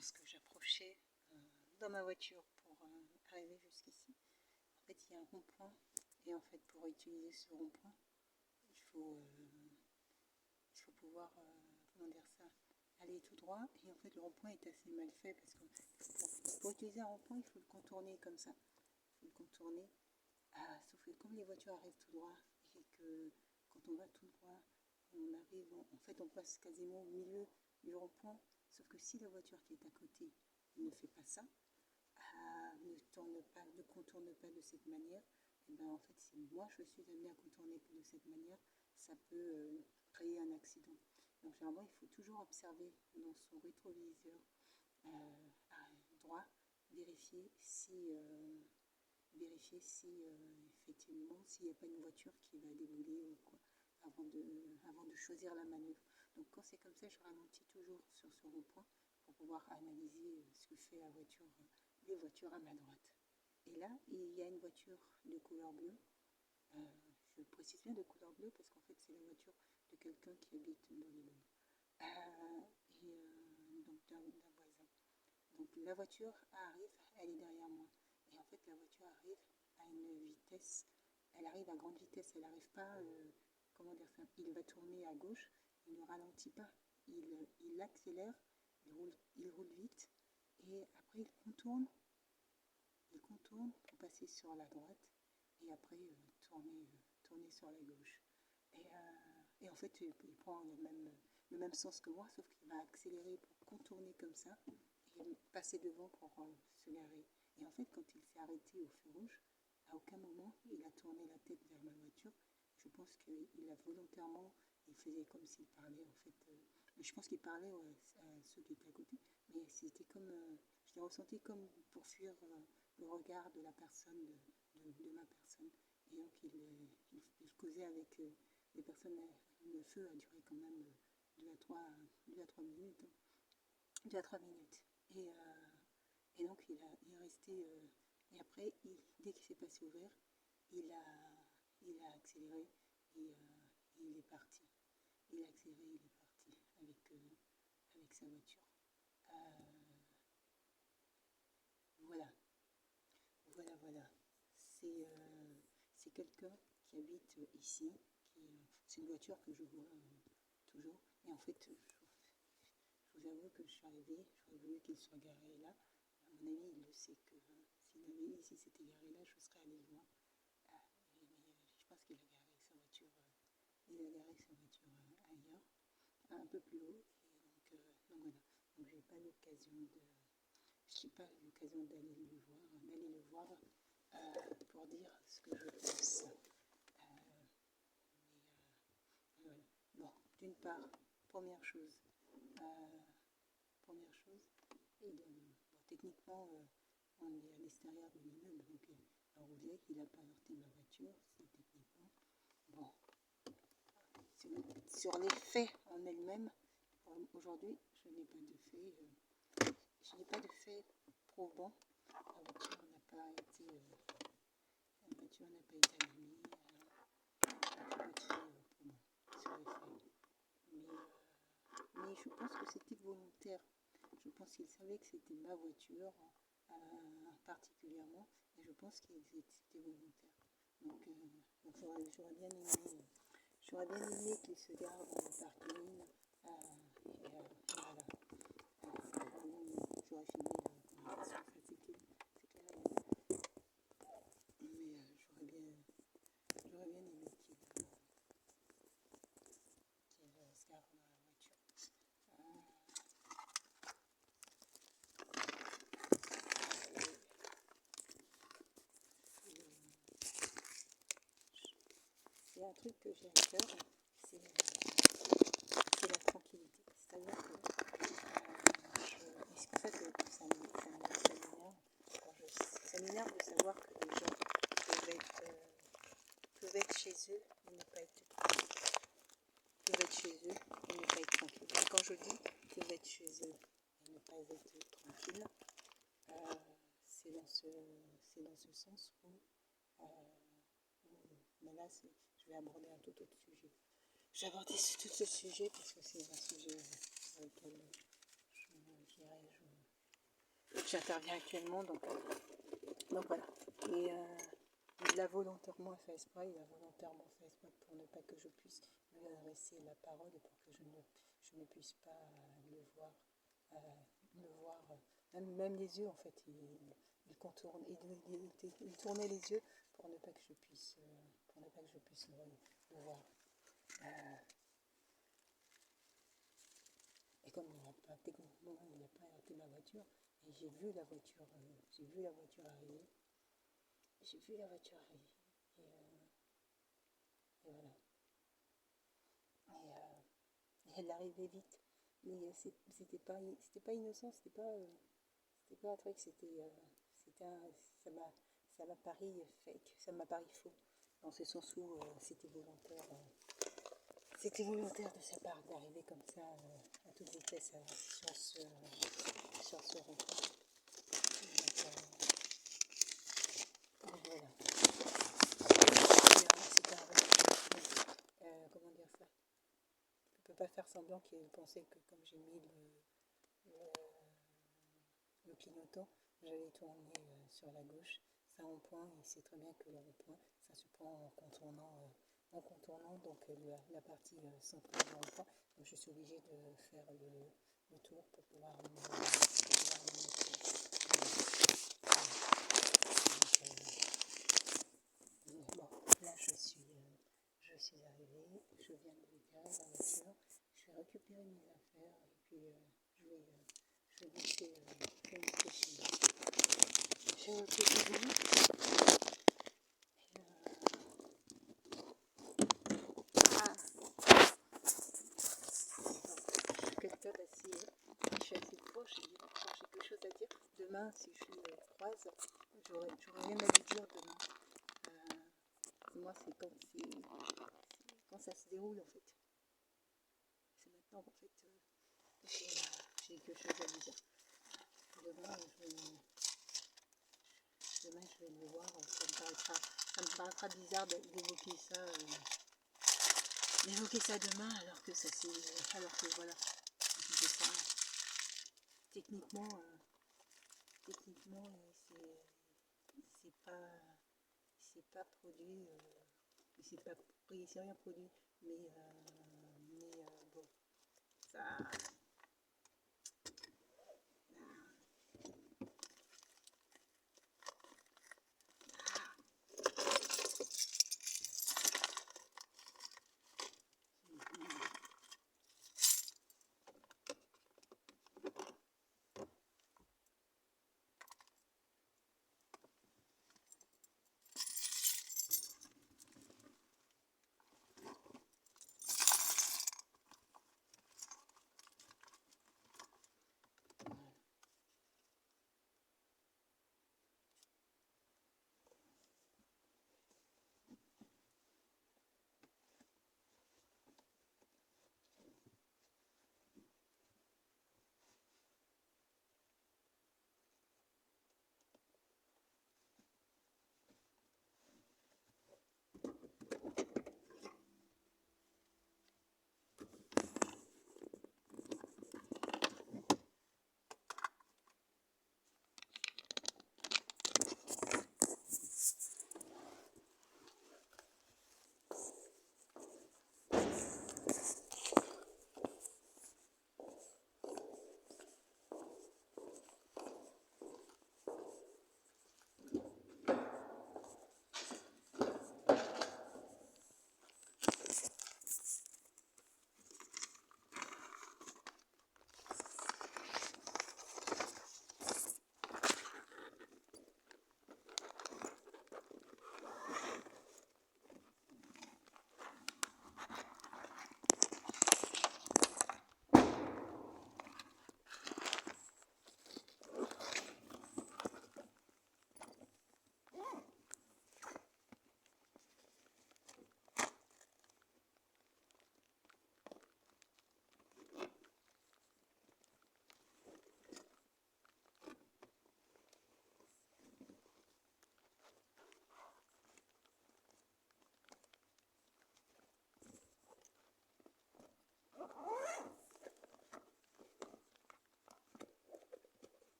lorsque j'approchais dans ma voiture pour arriver jusqu'ici. En fait, il y a un rond-point et en fait, pour utiliser ce rond-point, il faut pouvoir, comment dire ça, aller tout droit. Et en fait, le rond-point est assez mal fait parce que pour utiliser un rond-point, il faut le contourner comme ça. Il faut le contourner. Sauf que comme les voitures arrivent tout droit et que quand on va tout droit, on arrive, en fait, on passe quasiment au milieu du rond-point. Sauf que si la voiture qui est à côté ne fait pas ça, ne contourne pas de cette manière, et ben en fait, si moi je suis amenée à contourner de cette manière, ça peut créer un accident. Donc généralement, il faut toujours observer dans son rétroviseur droit, vérifier si effectivement s'il n'y a pas une voiture qui va débouler ou quoi, avant de choisir la manœuvre. Donc quand c'est comme ça, je ralentis toujours sur ce rond-point pour pouvoir analyser ce que fait les voitures à ma droite. Et là, il y a une voiture de couleur bleue. Je précise bien de couleur bleue parce qu'en fait, c'est la voiture de quelqu'un qui habite dans l'immeuble. Donc d'un voisin. Donc la voiture arrive, elle est derrière moi. Et en fait, la voiture arrive à une vitesse, elle arrive à grande vitesse, elle n'arrive pas, comment dire ça, il va tourner à gauche, il ne ralentit pas, il accélère, il roule vite, et après il contourne pour passer sur la droite, et après tourner sur la gauche. Et en fait, il prend le même sens que moi, sauf qu'il va accélérer pour contourner comme ça, et passer devant pour se garer. Et en fait, quand il s'est arrêté au feu rouge, à aucun moment il a tourné la tête vers ma voiture. Je pense qu'il a volontairement, il faisait comme s'il parlait en fait. Je pense qu'il parlait à ceux qui étaient à côté, mais c'était comme, je l'ai ressenti comme pour fuir le regard de la personne, de ma personne. Et donc il causait avec les personnes. Le feu a duré quand même 2 à 3 minutes. 2 à 3 minutes. Et donc il est resté. Et après, dès qu'il s'est passé au vert, il a accéléré et il est parti. Il a accéléré, il est parti avec sa voiture. Voilà. C'est quelqu'un qui habite ici. C'est une voiture que je vois toujours. Et en fait, je vous avoue que je suis arrivée, j'aurais voulu qu'il soit garé là. À mon avis, il le sait que s'il s'était garé là, je serais allée le voir. Mais je pense qu'il a garé sa voiture, ailleurs, un peu plus haut. Et donc voilà. Donc j'ai pas l'occasion d'aller le voir pour dire ce que je pense. Voilà. Bon, d'une part, première chose, et techniquement, on est à l'extérieur de l'immeuble, donc on voulait qu'il n'a pas heurté ma voiture, c'est techniquement. Bon, sur les faits en elles-mêmes, aujourd'hui, je n'ai pas de fait probant. La voiture n'a pas été abîmée. Mais je pense que c'était volontaire. Je pense qu'il savait que c'était ma voiture particulièrement, et je pense que c'était volontaire. Donc j'aurais bien aimé qu'il se gare dans le parking. Et voilà. J'aurais filmé la conversation, c'est clair. Mais j'aurais bien aimé qu'il se gare dans la voiture. C'est un truc que j'ai à cœur, c'est la tranquillité. C'est-à-dire que en fait, ça m'énerve de savoir que les gens peuvent être chez eux et ne pas être tranquilles. Et quand je dis peuvent être chez eux et ne pas être tranquilles, c'est dans ce sens où mais là, je vais aborder un tout autre sujet. Je vais aborder tout ce sujet parce que c'est un sujet sur lequel j'interviens actuellement, donc voilà. Et il a volontairement fait exprès, pour ne pas que je puisse lui adresser la parole et pour que je ne puisse pas le voir, euh, même les yeux en fait, il contourne, il tournait les yeux pour ne pas que je puisse, le voir. Euh, et comme il n'a pas techniquement, il n'a pas arrêté ma voiture, et j'ai vu la voiture arriver, et, et voilà. Et elle arrivait vite, mais c'était pas innocent, c'était pas un truc, ça m'a paru fake, ça m'a paru faux, dans ce sens où c'était volontaire. C'était volontaire de sa part d'arriver comme ça à toute vitesse sur ce rond. Donc voilà. C'était un risque. Comment dire ça? Je ne peux pas faire semblant qu'il pensait que comme j'ai mis le clignotant, j'allais tourner sur la gauche. C'est un rond-point, il sait très bien que le rond-point, ça se prend en contournant donc la partie centrale du rond-point. Donc je suis obligée de faire le tour pour pouvoir me mettre. Bon, là je suis arrivée, je viens de garer la voiture, je vais récupérer mes affaires et puis je vais monter chez moi. Je vais monter chez moi. Quelqu'un d'assez, je suis assez proche, j'ai quelque chose à dire. Demain, si je le croise, j'aurais rien à lui dire demain. Moi, c'est quand ça se déroule en fait. C'est maintenant qu'en fait, j'ai quelque chose à lui dire. Demain, je vais le voir, ça me paraîtra bizarre d'évoquer ça demain alors que voilà, c'est ça. Techniquement, c'est pas produit, il s'est rien produit, mais bon, ça.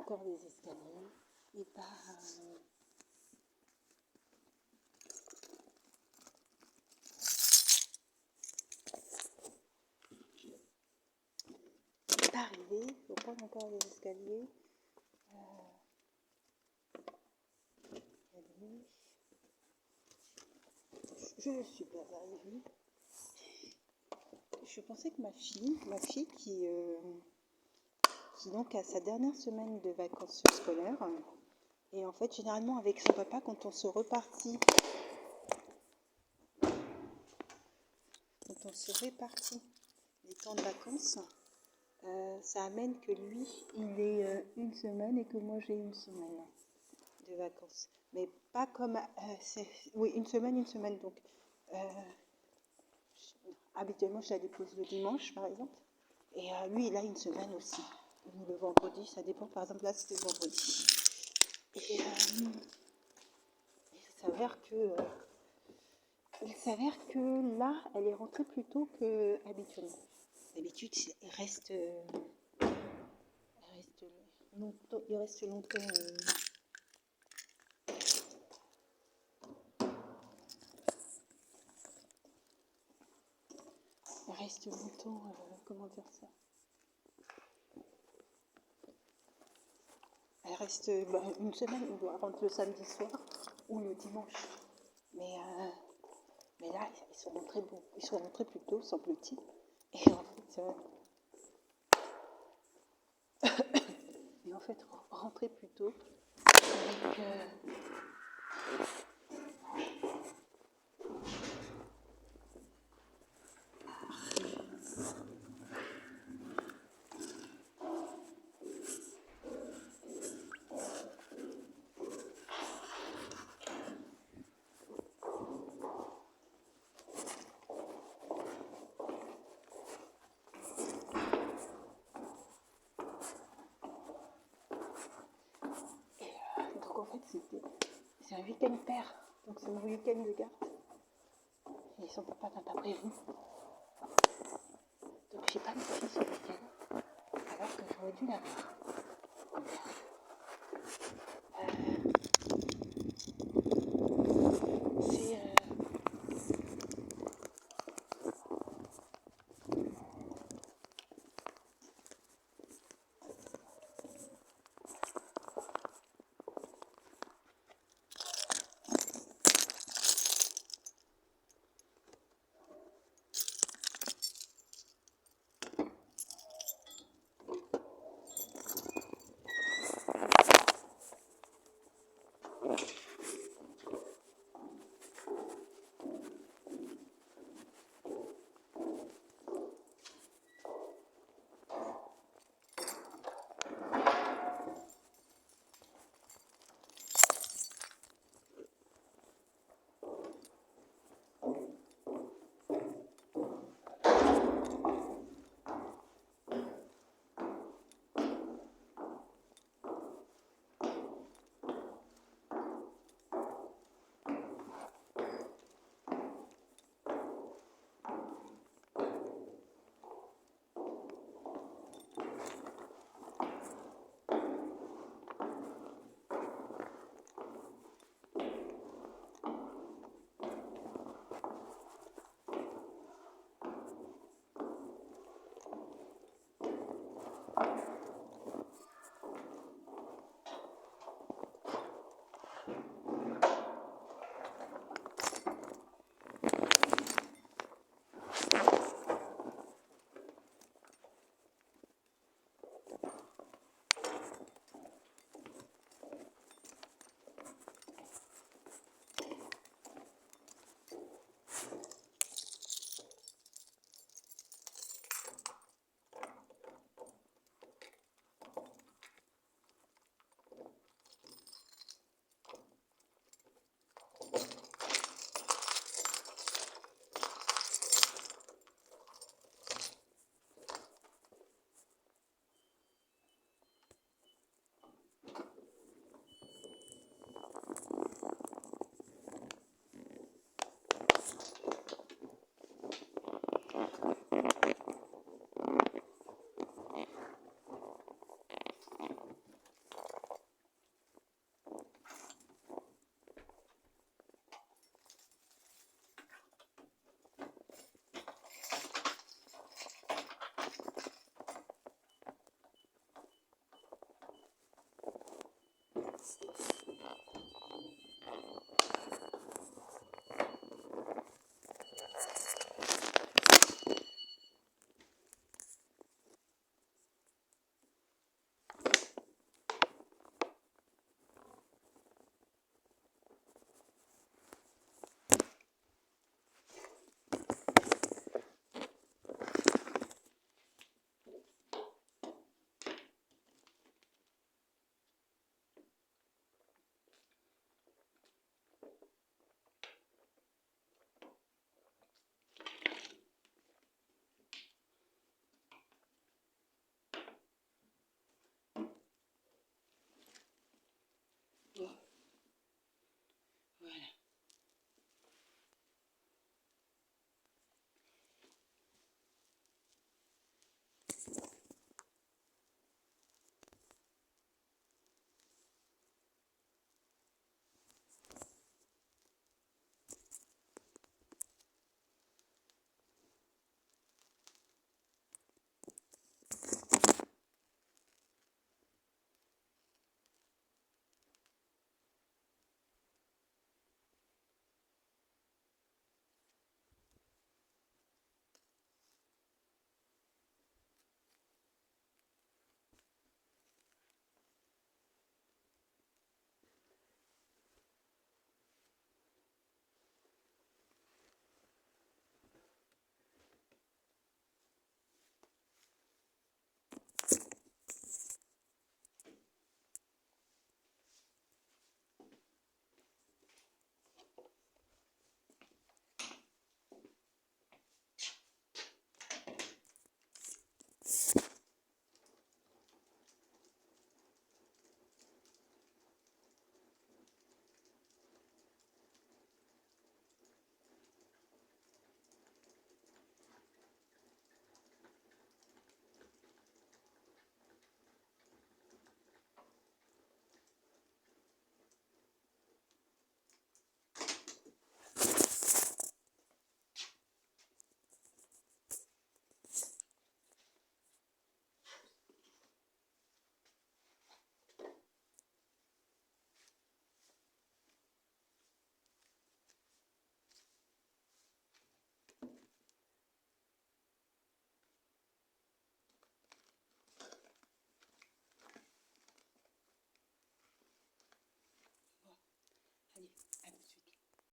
encore des escaliers. Et bah, c'est pas arrivé, il faut prendre encore des escaliers. Je ne suis pas arrivée. Je pensais que ma fille qui donc a sa dernière semaine de vacances scolaires, et en fait généralement avec son papa quand on se répartit les temps de vacances, ça amène que lui il ait une semaine et que moi j'ai une semaine de vacances, mais pas comme oui, une semaine donc habituellement je la dépose le dimanche par exemple, et lui il a une semaine aussi, ou le vendredi, ça dépend. Par exemple là c'était le vendredi, et il s'avère que là elle est rentrée plus tôt que habituellement. D'habitude il reste longtemps, comment dire ça, elle reste une semaine, on doit rentrer le samedi soir ou le dimanche, mais là ils sont rentrés plus tôt semble-t-il, et en fait rentrer plus tôt avec donc en fait c'est un week-end père, donc c'est mon week-end de garde, et son papa m'a pas prévenu, donc j'ai pas de fille ce week-end alors que j'aurais dû l'avoir.